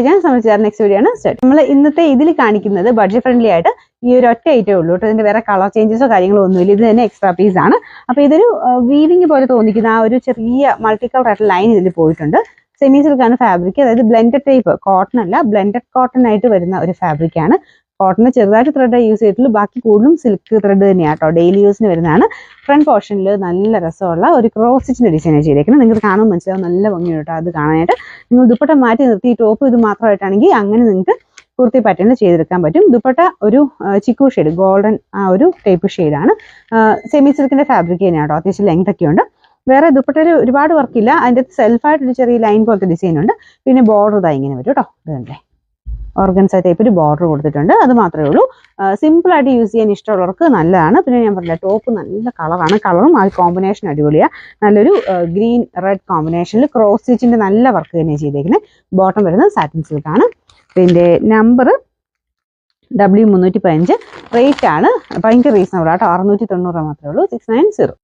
ഞാൻ സംബന്ധിച്ചാൽ next video ആണ് start. നമ്മൾ ഇന്നത്തെ ഇതിൽ കാണിക്കുന്നത് ബഡ്ജറ്റ് ഫ്രണ്ട്ലി ആയിട്ട് ഈ ഒരു ഒറ്റ ഐറ്റേ ഉള്ളൂ കേട്ടോ. ഇതിന്റെ വേറെ കളർ ചേഞ്ചസോ കാര്യങ്ങളോ ഒന്നുമില്ല. ഇത് തന്നെ എക്സ്ട്രാ പീസ് ആണ്. അപ്പൊ ഇതൊരു വീവിംഗ് പോലെ തോന്നിക്കുന്ന ആ ഒരു ചെറിയ മൾട്ടി കളർ ആയിട്ട് ലൈൻ ഇതിൽ പോയിട്ടുണ്ട്. സെമി സിൽക്കാണ് ഫാബ്രിക്, അതായത് ബ്ലെൻഡഡ് ടൈപ്പ് കോട്ടൺ അല്ല, ബ്ലെൻഡഡ് കോട്ടൺ ആയിട്ട് വരുന്ന ഒരു ഫാബ്രിക് ആണ്. കോട്ടൺ ചെറുതായിട്ട് ത്രെഡ് യൂസ് ചെയ്തിട്ടുള്ളൂ, ബാക്കി കൂടുതലും സിൽക്ക് ത്രെഡ് തന്നെയാണ് കേട്ടോ. ഡെയിലി യൂസിന് വരുന്നതാണ്. ഫ്രണ്ട് പോർഷനിൽ നല്ല രസമുള്ള ഒരു ക്രോസ് സ്റ്റിച്ചിന്റെ ഡിസൈൻ ചെയ്തേക്കുന്നത്. നിങ്ങൾക്ക് കാണാൻ മനസ്സിലാവും, നല്ല ഭംഗിയാണ് കേട്ടോ അത് കാണാനായിട്ട്. നിങ്ങൾ ദുപ്പട്ട മാറ്റി നിർത്തി ടോപ്പ് ഇത് മാത്രമായിട്ടാണെങ്കിൽ അങ്ങനെ നിങ്ങൾക്ക് കുർത്തി പാറ്റേണിൽ ചെയ്തെടുക്കാൻ പറ്റും. ദുപ്പട്ട ഒരു ചിക്കു ഷെയ്ഡ്, ഗോൾഡൻ ആ ഒരു ടൈപ്പ് ഷെയ്ഡാണ്. സെമി സിൽക്കിന്റെ ഫാബ്രിക് തന്നെയാണ് കേട്ടോ. അത്യാവശ്യം ലെങ്ത് ഒക്കെ ഉണ്ട്. വേറെ ദുപ്പട്ടയിൽ ഒരുപാട് വർക്കില്ല. അതിൻ്റെ സെൽഫായിട്ടൊരു ചെറിയ ലൈൻ പോലത്തെ ഡിസൈൻ ഉണ്ട്. പിന്നെ ബോർഡർ ഇതാ ഇങ്ങനെ വരും കേട്ടോ. ഇത് കണ്ടേ, ഓർഗൻസ ടൈപ്പ് ഒരു ബോർഡർ കൊടുത്തിട്ടുണ്ട്. അത് മാത്രമേ ഉള്ളൂ. സിമ്പിളായിട്ട് യൂസ് ചെയ്യാൻ ഇഷ്ടമുള്ളവർക്ക് നല്ലതാണ്. പിന്നെ ഞാൻ പറഞ്ഞില്ല, ടോപ്പ് നല്ല കളറാണ്. കളറും ആ കോമ്പിനേഷൻ അടിപൊളിയാണ്. നല്ലൊരു ഗ്രീൻ റെഡ് കോമ്പിനേഷനിൽ ക്രോസ് സ്റ്റിച്ചിന്റെ നല്ല വർക്ക് തന്നെ ചെയ്തേക്കുന്നത്. ബോട്ടം വരുന്നത് സാറ്റിൻ സിൽക്കാണ്. ഇതിന്റെ നമ്പർ W315. റേറ്റ് ആണ് ഭയങ്കര റീസണബിൾ ആട്ടോ. 690 മാത്രമേ ഉള്ളൂ. 690.